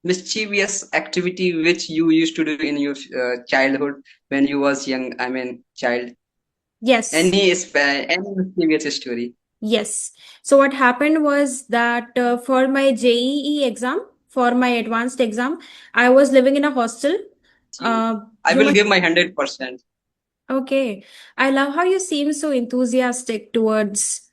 mischievous activity which you used to do in your childhood when you was young? I mean, child. Yes. Any mischievous story? Yes. So what happened was that for my JEE exam, for my advanced exam, I was living in a hostel. You. I You will must. give my 100%. Okay. I love how you seem so enthusiastic towards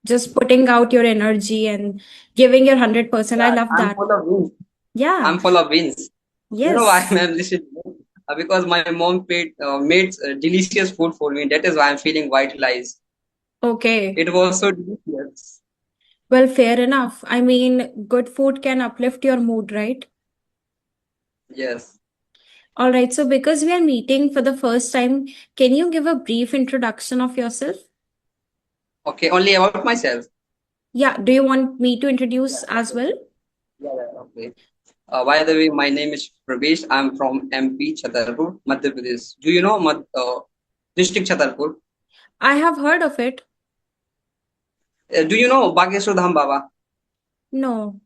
just putting out your energy and giving your 100%. I Yeah, love I'm that. full of wins. Yeah. I'm full of wins. You know why Yes. I'm listening? Because my mom made delicious food for me. That is why I'm feeling vitalized. Okay. It was so delicious. Well, fair enough. I mean, good food can uplift your mood, right? Yes. All right. So because we are meeting for the first time, can you give a brief introduction of yourself? Okay, only about myself. Yeah. Do you want me to Yeah, introduce as okay. well? Okay. By the way, my name is Pravesh. I'm from MP, Chhatarpur, Madhya Pradesh. Do you know district Chhatarpur? I have heard of it. Do you know Bageshwar Dham Baba? No,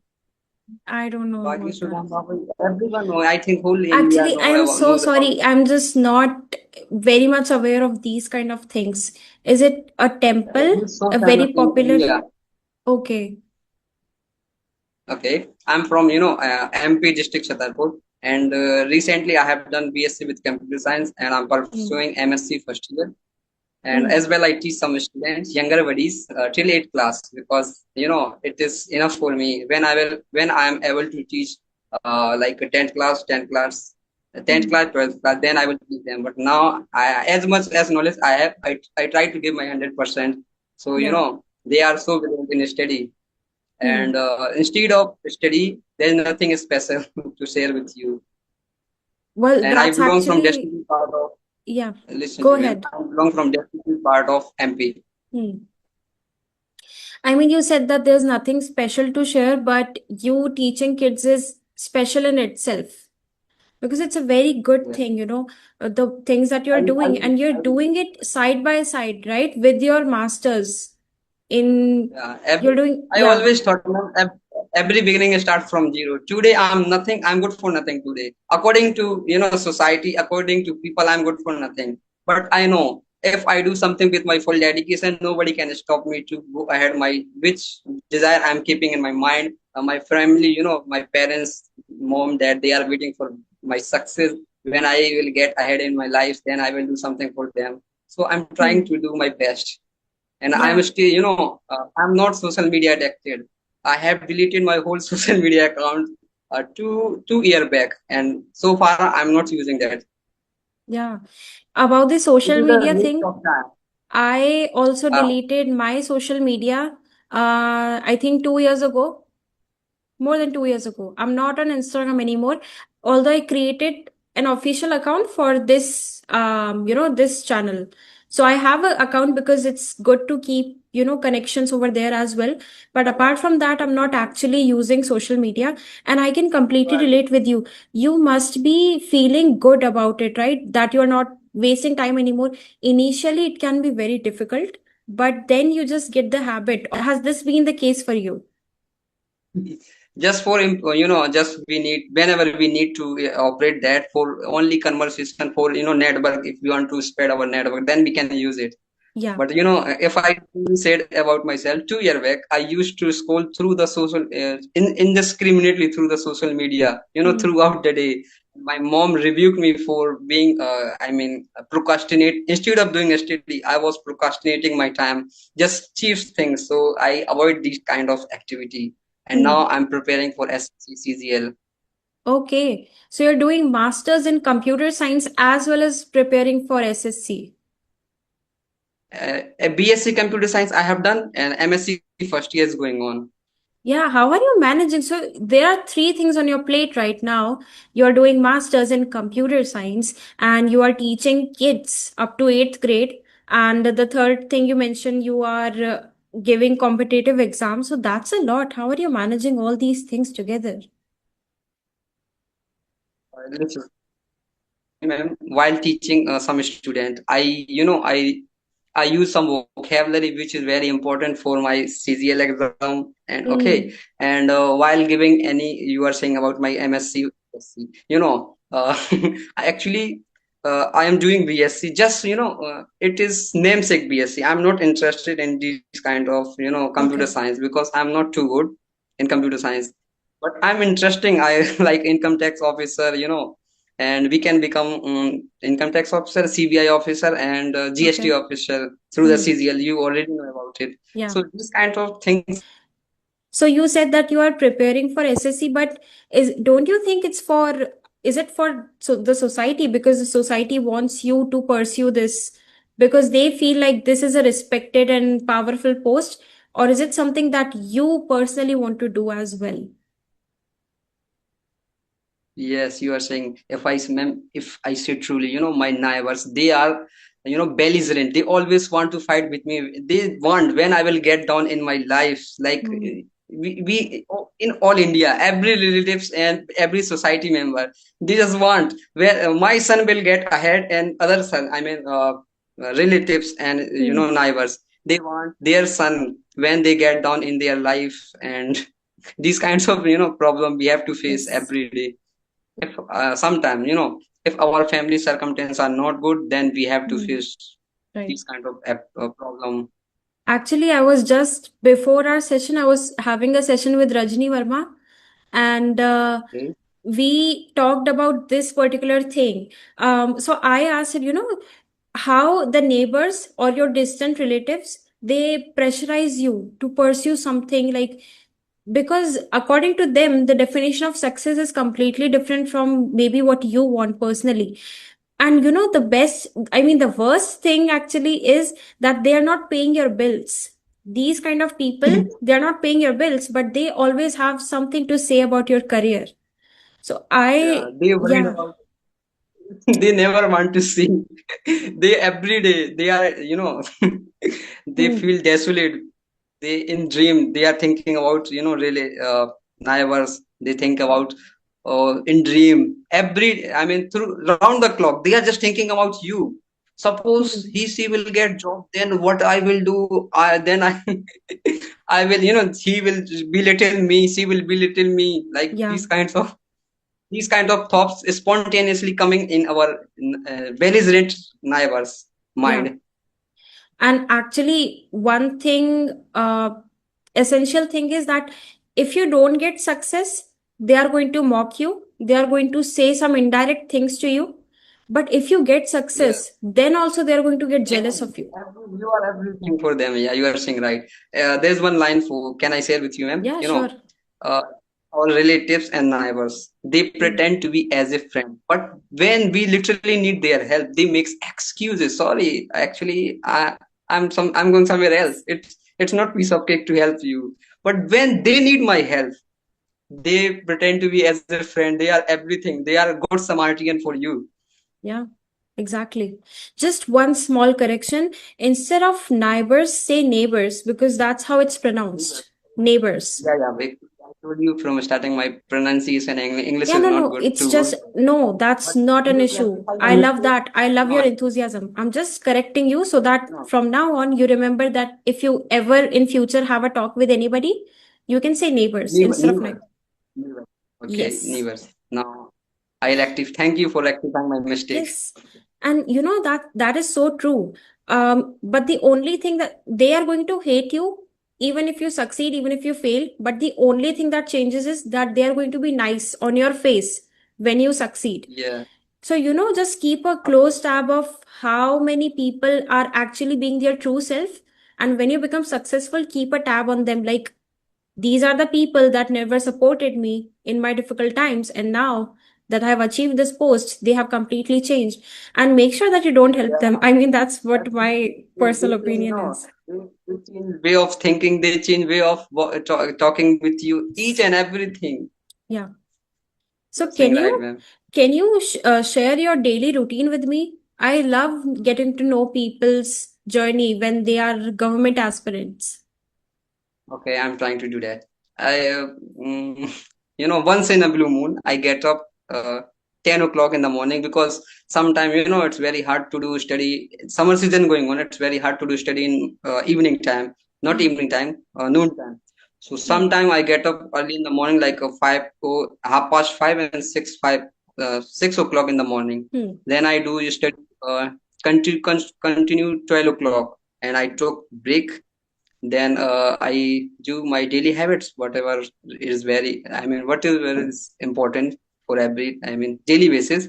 I don't know about Bageshwar that. Dham Baba, everyone know. I think whole India Actually, I am so knows about sorry. it. I'm just not very much aware of these kind of things. Is it a temple? He's so A famous very in popular? India. Okay. Okay, I'm from MP district Chhatarpur, and recently I have done BSc with computer science, and I'm Hmm. pursuing MSc first year. And Hmm. as well, I teach some students, younger buddies, till 8th class, because it is enough for me when I am able to teach like a 10th Hmm. class, 12th class, then I will teach them. But now, as much as knowledge I have, I try to give my 100%. So Yeah. they are so brilliant in study. And Hmm. instead of study, there's nothing special to share with you. Well, And I that's belong from actually, destitute part of, yeah. listen Go to me, ahead. I belong from destitute part of MP. Hmm. I mean, you said that there's nothing special to share, but you teaching kids is special in itself because it's a very good Yeah. thing, the things that you're I, doing, and you're I, doing it side by side, right? With your masters in, yeah, you're doing, I yeah, always thought, every beginning starts from zero. Today I'm nothing. I'm good for nothing today. According to society, according to people, I'm good for nothing. But I know if I do something with my full dedication, nobody can stop me to go ahead. My which desire I'm keeping in my mind. My family, my parents, mom, dad, they are waiting for my success. When I will get ahead in my life, then I will do something for them. So I'm trying hmm, to do my best. And I'm yeah. still, I'm not social media addicted. I have deleted my whole social media account two year back, and so far I'm not using that. Yeah. About the It social is a media waste thing, of time. I also Uh, deleted my social media, I think 2 years ago. More than 2 years ago. I'm not on Instagram anymore. Although I created an official account for this, this channel. So I have an account because it's good to keep, connections over there as well. But apart from that, I'm not actually using social media. And I can completely relate with you. You must be feeling good about it, right? That you're not wasting time anymore. Initially, it can be very difficult, but then you just get the habit. Has this been the case for you? just for just we need whenever we need to operate that for only conversation for network. If we want to spread our network, then we can use it. Yeah. But if I said about myself, 2 year back, I used to scroll through the social, indiscriminately through the social media, Hmm. throughout the day. My mom rebuked me for being, procrastinate. Instead of doing a study, I was procrastinating my time, just cheap things. So I avoid these kind of activity. And Hmm. now I'm preparing for SCCGL. Okay. So you're doing masters in computer science as well as preparing for SSC. A BSc Computer Science I have done, and MSc first year is going on. Yeah, how are you managing? So there are three things on your plate right now. You're doing masters in computer science and you are teaching kids up to 8th grade. And the third thing you mentioned, you are giving competitive exams. So that's a lot. How are you managing all these things together? Listen, ma'am, while teaching some student, I I use some vocabulary which is very important for my CGL exam. And okay, Mm. and while giving any, you are saying about my MSc, I actually I am doing BSc. Just it is namesake BSc. I'm not interested in these kind of computer Okay. science because I'm not too good in computer science. But I'm interesting. I like income tax officer, and we can become income tax officer, CBI officer, and GST Okay. officer through the Mm. CGL. You already know about it. Yeah. So these kind of things. So you said that you are preparing for SSC, but don't you think it's for, is it for the society, because the society wants you to pursue this because they feel like this is a respected and powerful post, or is it something that you personally want to do as well? Yes, you are saying if I say truly, my neighbors, they are, belligerent. They always want to fight with me. They want when I will get down in my life, like Hmm. we in all India, every relatives and every society member, they just want where my son will get ahead and other son, I mean, relatives and Hmm. neighbors, they want their son when they get down in their life, and these kinds of problem we have to face Yes. every day. If sometime if our family circumstances are not good, then we have to Hmm. face Right. these kind of problem. Actually, I was just before our session, I was having a session with Rajni Verma, and Okay. we talked about this particular thing. So I asked her, how the neighbors or your distant relatives, they pressurize you to pursue something, like, because according to them the definition of success is completely different from maybe what you want personally. And the best, I mean, the worst thing actually is that they are not paying your bills. These kind of people, they are not paying your bills, but they always have something to say about your career. So Yeah, I, they worried yeah. about. They never want to see. They every day they are they Hmm. feel desolate. They in dream they are thinking about really neighbors. They think about in dream every, I mean, through round the clock they are just thinking about you. Suppose Hmm. he she will get job, then what I will do? I I will, he will belittle me, she will belittle me, like Yeah. these kind of thoughts spontaneously coming in our belligerent neighbors Yeah. mind. And actually, one thing, essential thing is that if you don't get success, they are going to mock you. They are going to say some indirect things to you. But if you get Yeah. success, then also they are going to get jealous of you. You are everything for them. Yeah, you are saying right. There's one line for, can I share with you, ma'am? Yeah, sure. Uh, our relatives and neighbors, they Mm. pretend to be as a friend, but when we literally need their help, they make excuses. Sorry, actually, I'm going somewhere else. It's not piece of cake to help you. But when they need my help, they pretend to be as a friend. They are everything. They are good Samaritan for you. Yeah, exactly. Just one small correction. Instead of neighbors, say neighbors, because that's how it's pronounced. Neighbors. Yeah, yeah. I told you from starting my pronunciation English Yeah, is no, not no. good, It's too good. just, no, that's But not an you issue. rectify the I love mistake. that. I love your No, enthusiasm. I'm just correcting you so that no. from now on, you remember that if you ever in future have a talk with anybody, you can say neighbors Never, instead of never, neighbor. never. Okay, Yes. never. Now I rectify. Thank you for rectifying my mistake. Yes. And that is so true. But the only thing that they are going to hate you, even if you succeed, even if you fail, but the only thing that changes is that they are going to be nice on your face when you succeed. Yeah. So, just keep a close tab of how many people are actually being their true self. And when you become successful, keep a tab on them. Like, these are the people that never supported me in my difficult times. And now that I have achieved this post, they have completely changed. And make sure that you don't help them. Yeah. I mean, that's what my Absolutely. They personal change, opinion is. they change way of thinking. They change way of talking with you. Each and everything. Yeah. You So are saying right, ma'am. can you share your daily routine with me? I love getting to know people's journey when they are government aspirants. Okay, I'm trying to do that. I, once in a blue moon, I get up. 10 o'clock in the morning, because sometimes it's very hard to do study. Summer season going on, it's very hard to do study in evening time, not Hmm. evening time, noon time. So Hmm. sometime I get up early in the morning, like 5 to 5:30 and 6 o'clock in the morning. Hmm. Then I do study, continue 12 o'clock, and I took break. Then I do my daily habits, whatever is whatever is important for every, daily basis.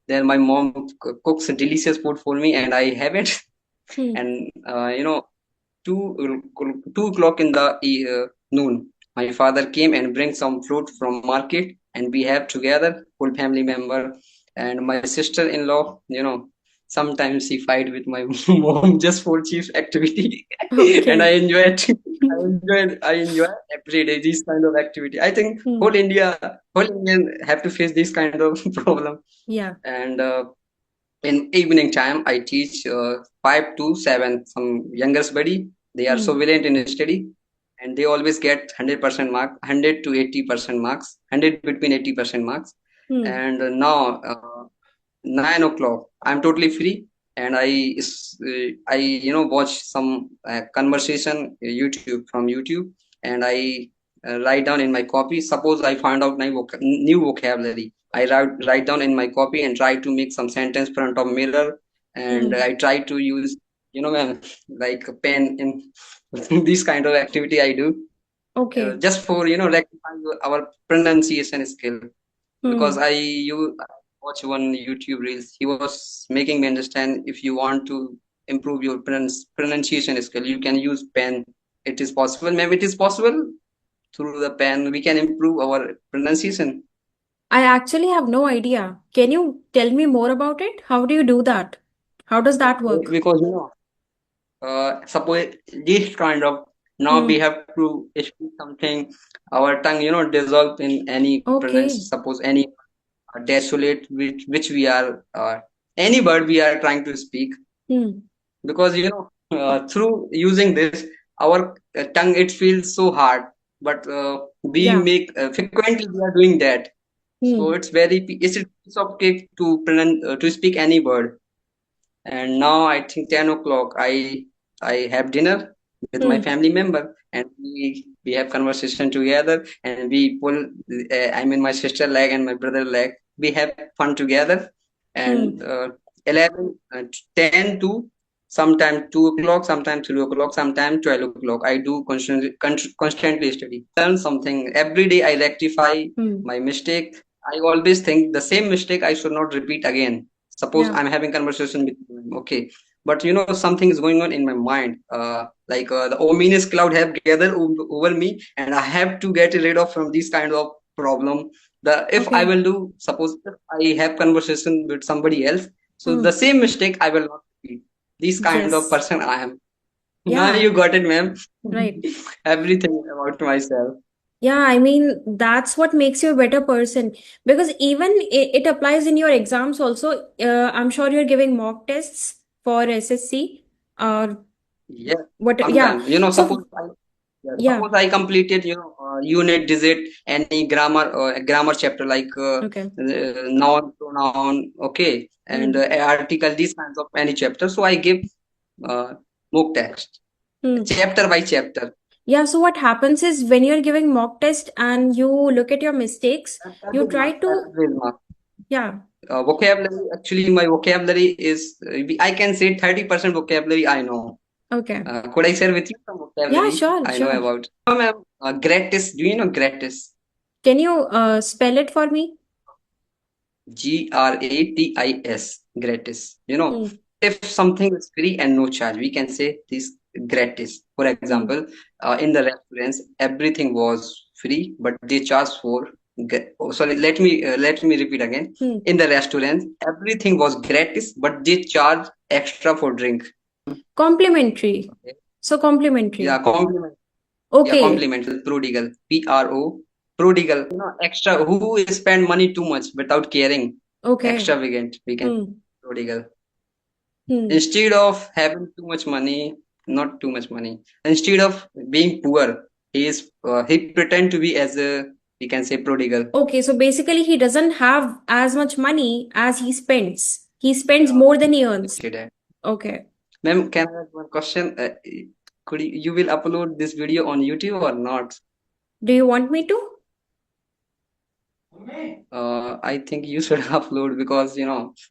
Then my mom cooks a delicious food for me, and I have it. Hmm. And 2 o'clock in the noon, my father came and bring some fruit from market, and we have together full family member. And my sister-in-law, sometimes she fight with my mom just for cheap activity, and I Okay. enjoy it. I enjoy every day this kind of activity. I think Hmm. whole Indian have to face this kind of problem. Yeah. And in evening time, I teach 5 to 7 some youngest buddy. They are so Hmm. brilliant in study, and they always get 100% mark, 100 to 80% marks, 100 between 80% marks. Hmm. And now 9 o'clock, I'm totally free, and I watch some conversation from YouTube, and I write down in my copy. Suppose I find out new vocabulary, I write down in my copy and try to make some sentence front of mirror, and Hmm. I try to use, ma'am, like a pen in this kind of activity I do, Okay. just for rectify our pronunciation skill. Because Hmm. I watch one YouTube reels. He was making me understand, if you want to improve your pronunciation skill, you can use pen. It is possible, ma'am. It is possible through the pen. We can improve our pronunciation. I actually have no idea. Can you tell me more about it? How do you do that? How does that Okay, work? because suppose this kind of, now we Hmm. have to speak something. Our tongue, dissolve in any Okay. pronounce. Suppose any desolate, which we are any word we are trying to speak, Hmm. because through using this, our tongue, it feels so hard, but we Yeah. make frequently we are doing that. So Hmm. it's a piece of cake to to speak any word. And now I think 10 o'clock, I have dinner with my Hmm. family member, and we have conversation together, and we pull, my sister leg and my brother leg, we have fun together. Hmm. And 11 10 to sometime 2 o'clock, sometime 3 o'clock, sometime 12 o'clock, I do constantly study, learn something every day. I rectify Hmm. my mistake. I always think the same mistake I should not repeat again. Suppose Yeah. I'm having conversation with you, okay, but something is going on in my mind, like the ominous cloud have gathered over me, and I have to get rid of from this kind of problem. The If I Okay. will do, suppose if I have conversation with somebody else, so Hmm. the same mistake I will not repeat. This kind of Yes. person I am. Now Yeah. you got it, ma'am. Right. Everything about myself. Yeah, I mean, that's what makes you a better person because even it applies in your exams also. I'm sure you're giving mock tests for SSC or Yes, what. Yeah. sometimes, So, yeah, yeah. suppose I completed, unit digit, any grammar chapter, like Okay. noun, pronoun, okay, and Hmm. article, these kinds of any chapter. So I give uh, mock text, Hmm. chapter by chapter. Yeah. So, what happens is when you're giving mock test and you look at your mistakes, you Every try month, to, every month. yeah. Vocabulary, actually, my vocabulary is, I can say 30% vocabulary I know. Okay. Could I share with you some Yeah, vocabulary sure, I know sure. about? Ma'am, gratis. Do you know gratis? Can you spell it for me? Gratis, gratis. Hmm. If something is free and no charge, we can say this gratis. For Hmm. example, in the restaurants, everything was free, but they charge for. Sorry, let me repeat again. Hmm. In the restaurants, everything was gratis, but they charge extra for drink. Complimentary. Okay. So, Yeah, complimentary. compliment. Yeah, Okay. compliment. Prodigal. Prodigal. Extra. Who spend money too much without caring? Okay. Extravagant. We can Hmm. prodigal. Hmm. Instead of having too much money, not too much money. Instead of being poor, he pretend to be as a We can say prodigal. Okay, so basically he doesn't have as much money as he spends. He spends more than he earns. Say that. Okay. Ma'am, can I ask one question? Could you will upload this video on YouTube or not? Do you want me to? I think you should upload because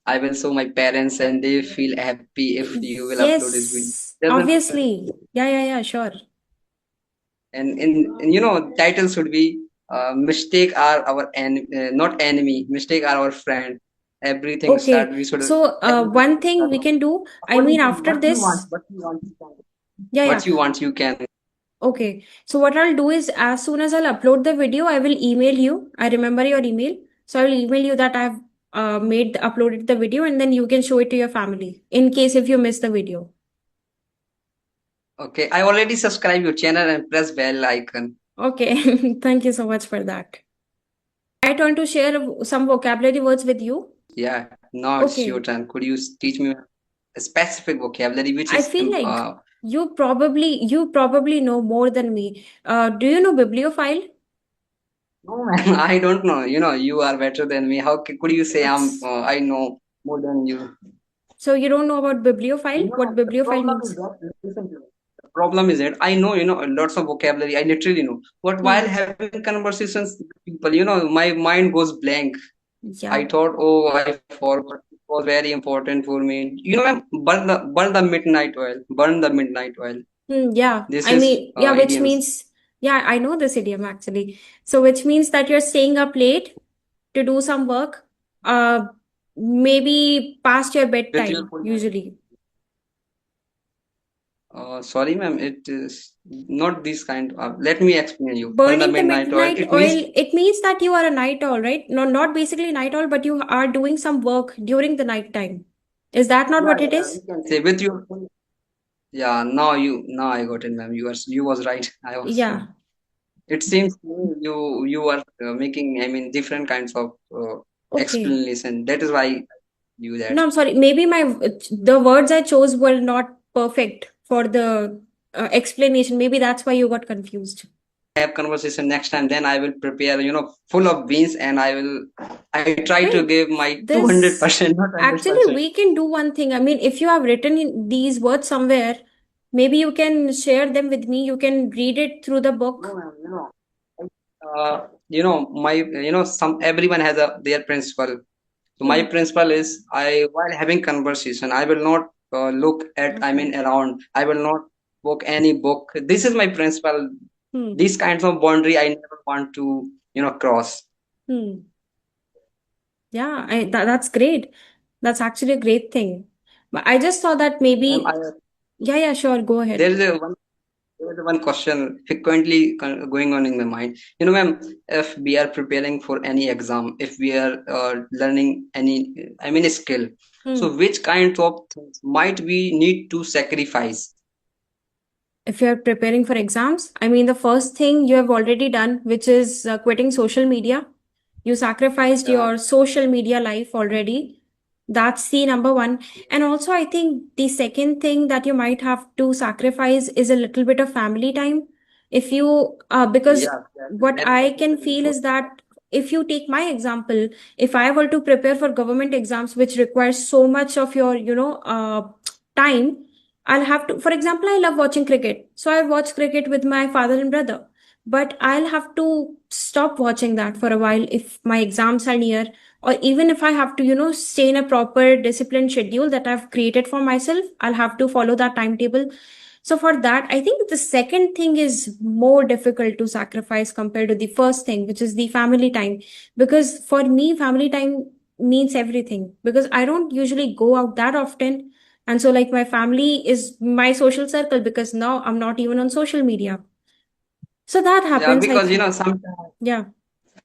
I will show my parents and they feel happy if you will upload this video. Yes, Doesn't matter. obviously. Yeah, sure. And title should be mistake are our not enemy. Mistake are our friend. Everything start. Okay, We should so everything one should thing start we from can do, I according mean, to after this, what you want. You can. yeah. What you want, you can. Okay, so what I'll do is as soon as I'll upload the video, I will email you. I remember your email. So I will email you that I've uploaded the video, and then you can show it to your family in case if you miss the video. Okay, I already subscribe your channel and press bell icon. Okay, thank you so much for that. I want to share some vocabulary words with you. Yeah, now it's your Okay, turn. Could you teach me a specific vocabulary which I is feel like you probably know more than me. Do you know bibliophile? no, man, I don't know. You are better than me. How could you say It's I know more than you? so you don't know about bibliophile? What The bibliophile problem is means? that, listen to me. The problem is that I know, lots of vocabulary. I literally know. But while Hmm. having conversations with people, my mind goes blank. I Yeah. thought, oh, I forgot. It was very important for me. Ma'am, burn the midnight oil. Burn the midnight oil. Yeah. This I is mean, yeah, which idioms. means, yeah, I know this idiom actually. So, which means that you're staying up late to do some work, uh, maybe past your With your bedtime, full mind. usually. Sorry, ma'am. It is not this kind. Let me explain you. Burn the Burning the midnight oil. midnight It means oil, it means that you are a night owl, right? No, not basically night owl, but you are doing some work during the night time. Is that not yeah, what it yeah. We is? can say with your full. Yeah. Now I got it, ma'am. You was right. I was Yeah. wrong. It seems to me you are making, I mean, different kinds of Okay. explanation. That is why I do No, that. I'm sorry. Maybe the words I chose were not perfect for the explanation. Maybe that's why you got confused. Have conversation next time. Then I will prepare, full of beans, and I try to Wait, give my this 200%, not actually 100%. we can do one thing. I mean, if you have written in these words somewhere, maybe you can share them with me. You can read it through the No, book. ma'am, my, some everyone has their principle. So my Hmm. principle is while having conversation, I will not look at, I Okay. mean, around. I will not book any book. This is my principle. Hmm. These kinds of boundary I never want to, cross. Hmm. Yeah, that's great. That's actually a great thing. But I just thought that Ma'am, maybe, yeah, sure, go there ahead. is a one there is one question frequently going on in my mind. Ma'am, if we are preparing for any exam, if we are learning any, I mean, skill, Hmm. so which kinds of things might we need to sacrifice? If you're preparing for exams, I mean, the first thing you have already done, which is quitting social media. You sacrificed Yeah, your social media life already. That's the number one. And also, I think the second thing that you might have to sacrifice is a little bit of family time. If you, because yeah, what I that is can very feel is important. that if you take my example, if I were to prepare for government exams, which requires so much of your, time, I'll have to, for example, I love watching cricket. So I watch cricket with my father and brother. But I'll have to stop watching that for a while if my exams are near, or even if I have to, stay in a proper disciplined schedule that I've created for myself, I'll have to follow that timetable. So for that, I think the second thing is more difficult to sacrifice compared to the first thing, which is the family time. Because for me, family time means everything because I don't usually go out that often. And so, like, my family is my social circle because now I'm not even on social media. So that Yeah, happens, I because think. Yeah.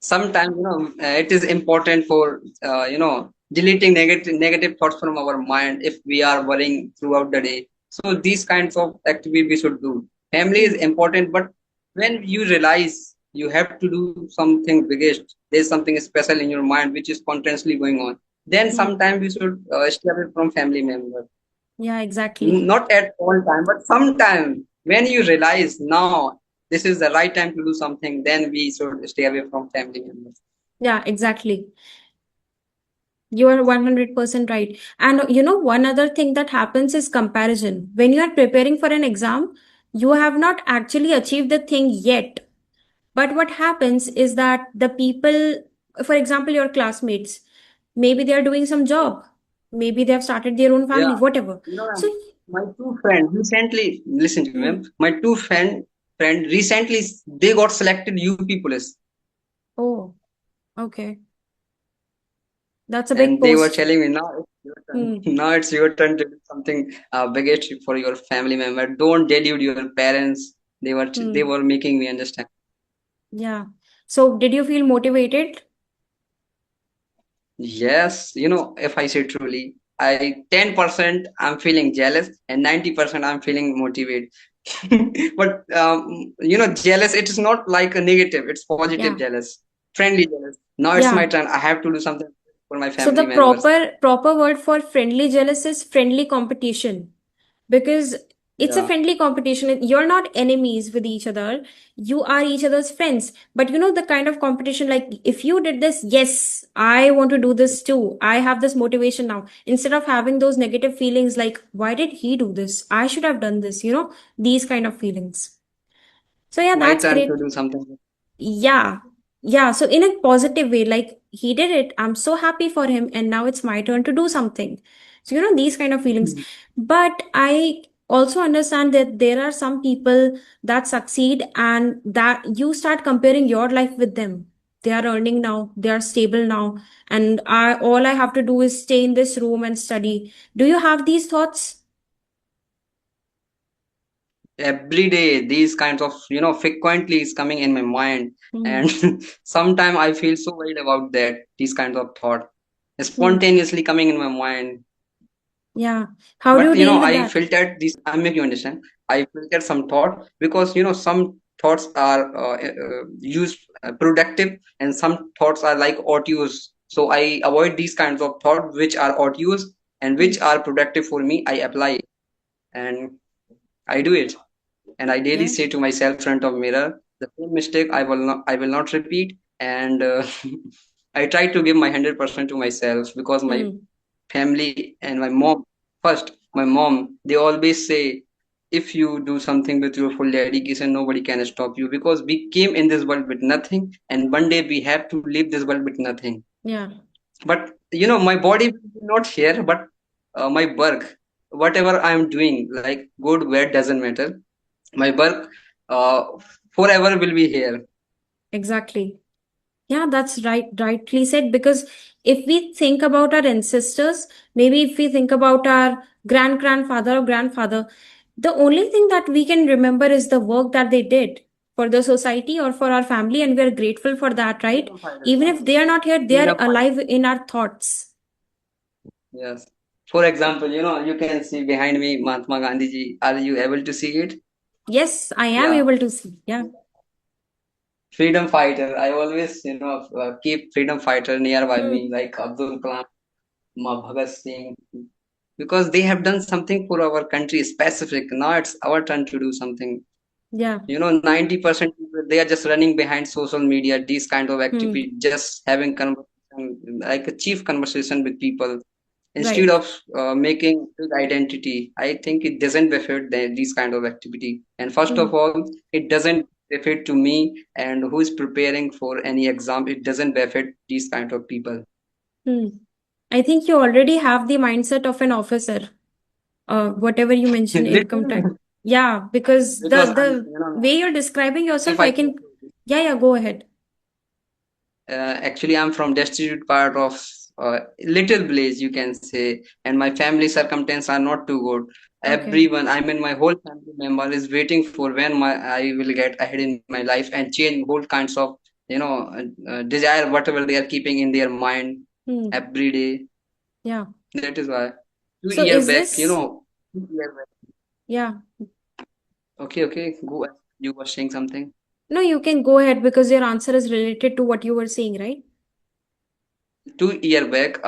sometimes it is important for deleting negative thoughts from our mind if we are worrying throughout the day. So these kinds of activity we should do. Family is Hmm. important, but when you realize you have to do something biggest, there's something special in your mind which is continuously going on, then Hmm. sometimes we should stay away from family members. Yeah, exactly. Not at all time, but sometime when you realize now, this is the right time to do something, then we should stay away from family members. Yeah, exactly. You are 100% right. And you know, one other thing that happens is comparison. When you are preparing for an exam, you have not actually achieved the thing yet. But what happens is that the people, for example, your classmates, maybe they are doing some job, maybe they have started their own family, Yeah, whatever. ma'am, So, my two friends recently, listen to me, hmm. ma'am. My two friend recently they got selected UP police, Oh, okay. That's a big and they were post. telling me now it's your turn. Hmm. Now it's your turn to do something biggest for your family member. Don't delude your parents. They Hmm. were making me understand. Yeah. So, did you feel motivated? Yes, if I say truly, I 10% I'm feeling jealous and 90% I'm feeling motivated. But jealous, it is not like a negative, it's positive Yeah. jealous, friendly jealous. Now it's my Yeah. turn. I have to do something for my So the family members. proper word for friendly jealous is friendly competition, because it's a Yeah, friendly competition. You're not enemies with each other. You are each other's friends. But you know the kind of competition, like if you did this, yes, I want to do this too. I have this motivation now. Instead of having those negative feelings like, why did he do this? I should have done this, these kind of feelings. So yeah, my that's turn to great. do something. Yeah. Yeah. So in a positive way, like he did it. I'm so happy for him. And now it's my turn to do something. So, these kind of feelings. But I also understand that there are some people that succeed and that you start comparing your life with them. They are earning now, they are stable now. And all I have to do is stay in this room and study. Do you have these thoughts? Every day these kinds of frequently is coming in my mind, Hmm. and sometimes I feel so worried about that, these kinds of thought Hmm. spontaneously coming in my mind. Yeah. How do But you deal with I that? filtered these. I make you understand. I filtered some thought because some thoughts are used productive, and some thoughts are like audios. So I avoid these kinds of thought which are audios and Hmm. which are productive for me. I apply and I do it, and I daily Yeah. say to myself front of mirror, the same mistake I will not repeat, and I try to give my 100% to myself because my Hmm. family and my mom, first my mom, they always say, if you do something with your full dedication, nobody can stop you, because we came in this world with nothing, and one day we have to leave this world with nothing. Yeah. But my body will be not here, but my work, whatever I'm doing, like good bad doesn't matter, my work uh, forever will be here. Exactly. Yeah, that's rightly said. Because if we think about our ancestors, maybe if we think about our grandfather or grandfather, the only thing that we can remember is the work that they did for the society or for our family, and we are grateful for that, right? Freedom fighter, Even if they are not here, they are freedom fighter. alive in our thoughts. Yes. For example, you can see behind me Mahatma Gandhi ji. Are you able to see it? Yes, I am Yeah. able to see. Yeah. Freedom fighter. I always, keep freedom fighter nearby me, Hmm. like Abdul Kalam, Bhagat Singh, because they have done something for our country specific. Now it's our turn to do something. Yeah. 90% people, they are just running behind social media, these kind of Hmm. activity, just having conversation, like a chief conversation with people, instead Right. of making big identity. I think it doesn't benefit these kind of activity. And first Hmm. of all, it doesn't benefit to me, and who is preparing for any exam, it doesn't benefit these kind of people. Hmm. I think you already have the mindset of an officer. Whatever you mentioned, income tax. Literally, Yeah, because the because I'm, the way you're describing if yourself, I I can. Yeah, yeah, go ahead. Actually, I'm from destitute part of little village, you can say, and my family circumstances are not too good. Okay. Everyone, I mean, my whole family member is waiting for when I will get ahead in my life and change whole kinds of, desire, whatever they are keeping in their mind Hmm. every day. Yeah. That is why. two So year is back, this? 2 year back. Yeah. Okay, okay, go. You were saying something. No, you can go ahead because your answer is related to what you were saying, right? 2 year back,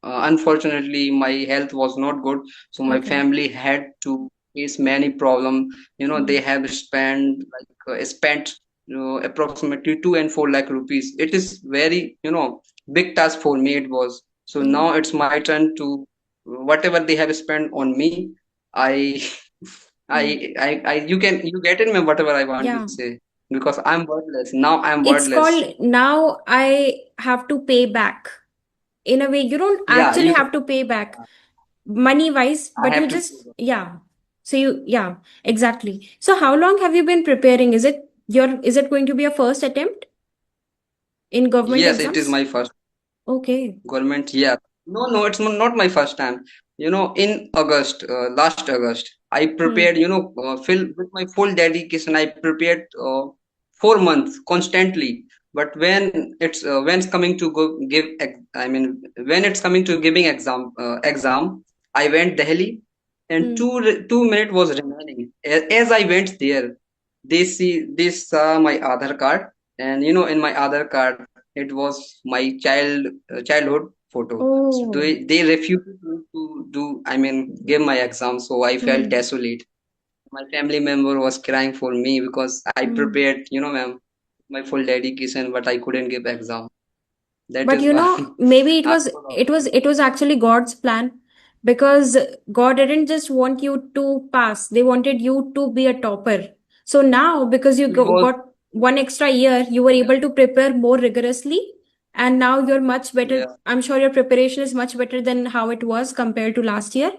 unfortunately my health was not good, so my Okay. family had to. face many problem. They Hmm. have spent approximately 2 and 4 lakh rupees. It is very big task for me. It was. So Hmm. now it's my turn to whatever they have spent on me. I Hmm. I you get it, man, whatever I want to Yeah. say, because I'm wordless now. I'm It's wordless. called now I have to pay back. In a way, you don't Yeah, actually you have can. to pay back money wise, I but you have to. just, yeah. So you, yeah, exactly. So how long have you been preparing? Is it going to be a first attempt in government Yes, it is exams? my first. Okay. Government, yeah. No, no, it's not my first time. In August, last August, I Hmm. prepared, fill with my full dedication. I prepared 4 months constantly. But when it's coming to I mean, when it's coming to giving exam, I went Delhi, and Hmm. 2 minutes was remaining. As I went there, they saw my Aadhaar card, and in my Aadhaar card it was my childhood photo. So Oh. they refused to do, I mean, give my exam. So I felt Hmm. desolate. My family member was crying for me because I Hmm. prepared, ma'am, my full dedication, but I couldn't give exam. That But is why maybe it I was was it out. was it was actually God's plan, because God didn't just want you to pass, they wanted you to be a topper. So now, because It was, got one extra year, you were able to prepare more rigorously, and now you're much better. yeah. I'm sure your preparation is much better than how it was compared to last year.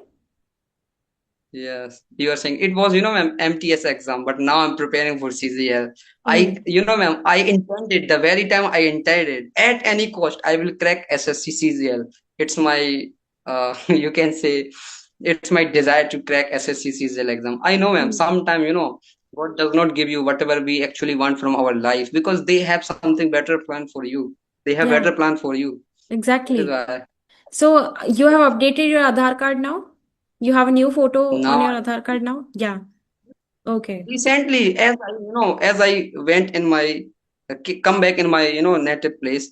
Yes, you are saying it was, ma'am, MTS exam, but now I'm preparing for CGL. Hmm. Ma'am, I intended the very time I intended at any cost, I will crack SSC CGL. It's my, you can say, it's my desire to crack SSC CGL exam. I know, ma'am, Hmm. sometime, God does not give you whatever we actually want from our life, because they have something better plan for you. They have Yeah, better plan for you. That is exactly. why So you have updated your Aadhaar card now? You have a new photo on now your Aadhaar card now? Yeah. Okay. recently, as I went in my come back in my native place,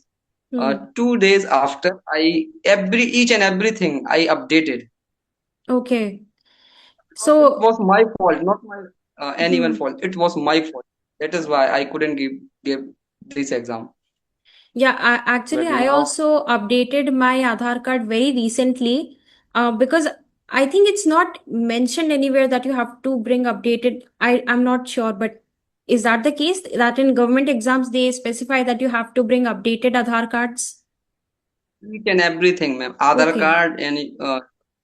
Hmm. 2 days after, I every each and everything I updated, Okay. because it So, was my fault, not my anyone hmm. fault. It was my fault. That is why I couldn't give this exam. Yeah, actually, But I now, also updated my Aadhaar card very recently, because I think it's not mentioned anywhere that you have to bring updated. I'm not sure, but is that the case that in government exams they specify that you have to bring updated Aadhaar cards? each and everything, ma'am. Aadhaar Okay. card, any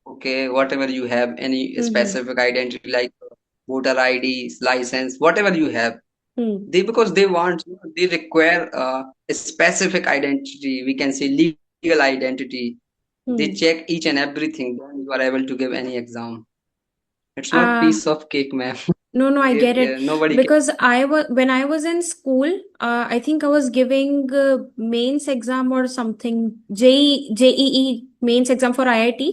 okay, whatever you have, any Mm-hmm. specific identity like voter ID, license, whatever you have. Hmm. Because they want, they require a specific identity, we can say legal identity. They check Hmm. each and everything, then you are able to give any exam. It's not Uh, piece of cake, ma'am. no, no, I get it. Nobody can. Because when I was in school, I think I was giving mains exam or something, JEE mains exam for IIT.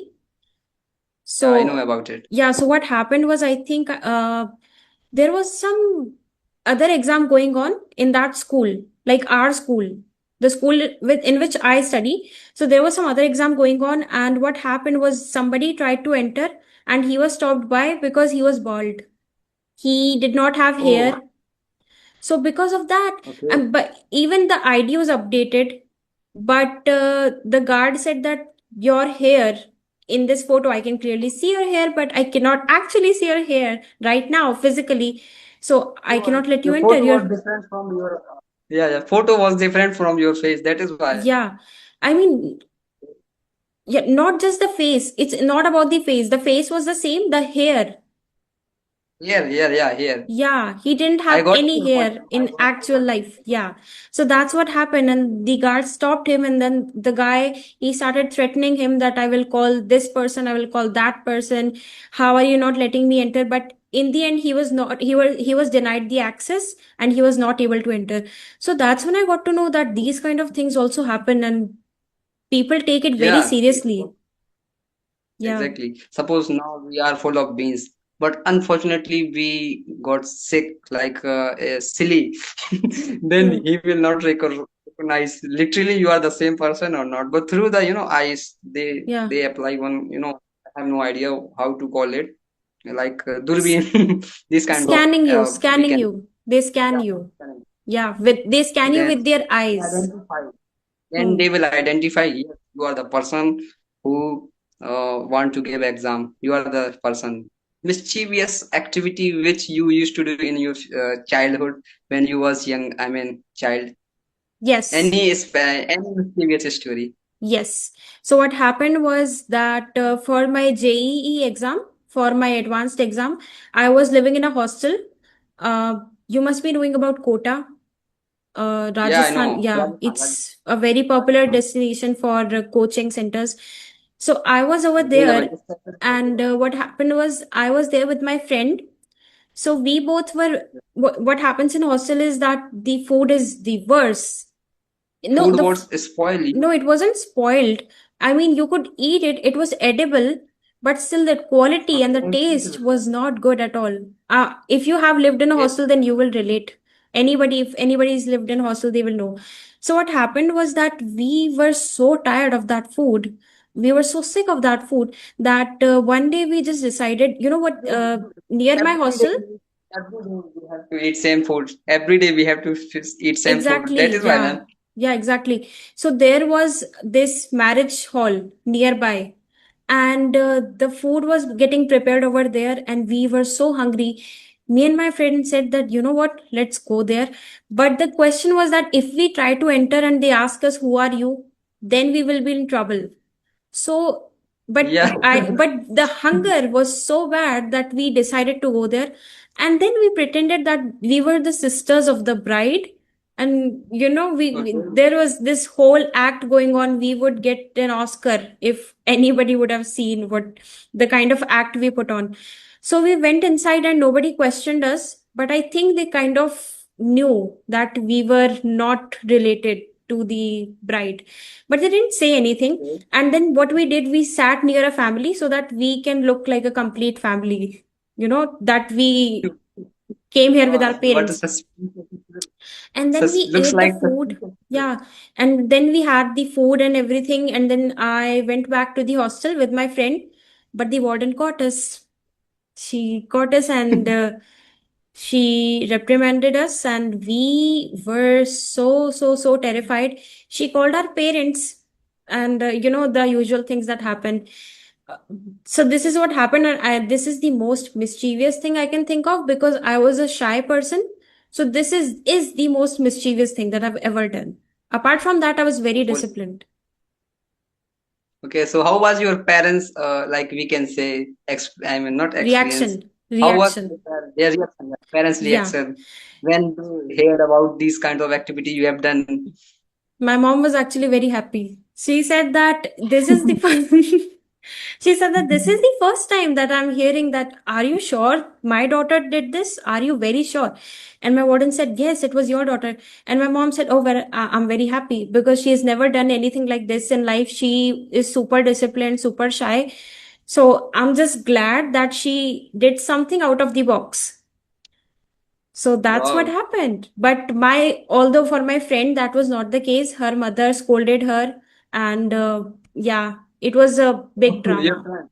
Yeah, I know So, about it. yeah, so what happened was, I think there was some other exam going on in that school, like our school, the school in which I study. So there was some other exam going on, and what happened was somebody tried to enter, and he was stopped by because he was bald. He did not have Oh, hair. So because of that, okay. but even the ID was updated, but the guard said that your hair in this photo, I can clearly see your hair, but I cannot actually see your hair right now physically. So I Oh, cannot let you your enter. photo was Your different from your yeah, yeah, photo was different from your face, that is why. Yeah, I mean, yeah, not just the face. It's not about the face. The face was the same. The hair. Here, yeah, here. Yeah, he didn't I have got any your point, hair ma'am. I in got your actual point. life. Yeah. So that's what happened. And the guard stopped him. And then the guy, he started threatening him that I will call this person, I will call that person. How are you not letting me enter? But in the end, he was not, he was denied the access and he was not able to enter. So that's when I got to know that these kind of things also happen and people take it very Yeah, seriously. Yeah. exactly. Suppose now we are full of beans, but unfortunately we got sick like silly. Then Hmm. he will not recognize literally you are the same person or not. But through the eyes, they Yeah. they apply one, I have no idea how to call it. like Durbin, this kind of we Scanning can, you. They scan yeah, you. Yeah, they scan you then with their they eyes. identify. Then Hmm. they will identify, yes, you are the person who want to give exam. You are the person. Mischievous activity which you used to do in your childhood when you was young. I mean, child. Yes. Any mischievous story? Yes. So what happened was that for my JEE exam, for my advanced exam, I was living in a hostel. You must be knowing about Kota, Yeah, I Rajasthan. know. Yeah, Rajasthan, it's a very popular Rajasthan. destination for coaching centers. So I was over They have a there, and what happened was I was there with my friend. So we both were. What happens in hostel is that the food is the worst. No, food was spoil you. no, it wasn't spoiled. I mean, you could eat it, it was edible, but still the quality and the taste was not good at all. If you have lived in a Yes, hostel, then you will relate. Anybody, if anybody's lived in a hostel, they will know. So what happened was that we were so tired of that food. We were so sick of that food that one day we just decided, you know what, near my every day, hostel. every day we have to eat same food. Every day we have to eat same food. Exactly, That is why, yeah. ma'am. Yeah, exactly. So there was this marriage hall nearby, and the food was getting prepared over there, and we were so hungry. Me and my friend said that, you know what, let's go there. But the question was that if we try to enter and they ask us, who are you, then we will be in trouble. So, Yeah. but the hunger was so bad that we decided to go there. And then we pretended that we were the sisters of the bride. And, you know, Okay. there was this whole act going on. We would get an Oscar if anybody would have seen what the kind of act we put on. So we went inside and nobody questioned us. But I think they kind of knew that we were not related to the bride. But they didn't say anything. Okay. And then what we did, we sat near a family so that we can look like a complete family, you know, that we came here with our What a parents. And then we looks ate the like food. suspicious. Yeah. And then we had the food and everything. And then I went back to the hostel with my friend. But the warden caught us. She caught us and she reprimanded us, and we were so terrified. She called our parents, and you know, the usual things that happen. Uh, so this is what happened, and this is the most mischievous thing I can think of because I was a shy person. So this is the most mischievous thing that I've ever done. Apart from that, I was very Full. disciplined. Okay, so how was your parents, like we can say, I mean, not experience. How was Reaction. their reaction, your parents' Yeah. reaction when they heard about this kind of activity you have done? My mom was actually very happy. She said that this is the first she said that this is the first time that I'm hearing that. Are you sure my daughter did this? Are you very sure? And my warden said, yes, it was your daughter. And my mom said, oh, well, I'm very happy because she has never done anything like this in life. She is super disciplined, super shy. So I'm just glad that she did something out of the box. So that's what Wow. happened. But although for my friend, that was not the case. Her mother scolded her, and yeah, it was a big Your drama. friend.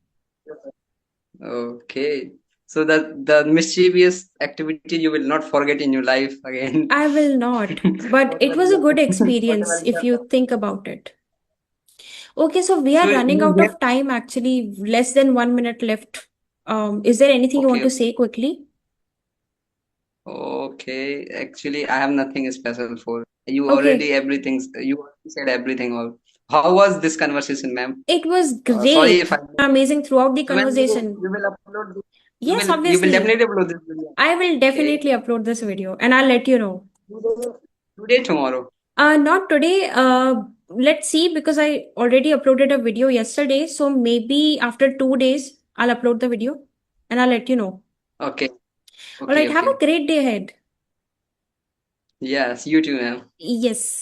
Okay. So the mischievous activity you will not forget in your life again. I will not. But it Whatever was a you good whatever experience you if have you done. think about it. Okay, so we are So running you out have of time actually, less than 1 minute left. Is there anything you want okay. to say quickly? Okay, actually, I have nothing special for you. Okay, Already everything you already said everything. All. How was this conversation, ma'am? it was Sorry if great. I. Amazing throughout the So when conversation. you will upload this, Yes, you will obviously. definitely upload this video. I will Okay. definitely upload this video and I'll let you know. Today, today, tomorrow. Not today. Let's see because I already uploaded a video yesterday. So maybe after 2 days, I'll upload the video and I'll let you know. Okay. All Okay. right. Have a Okay. great day ahead. Yes. You too, ma'am. Yes.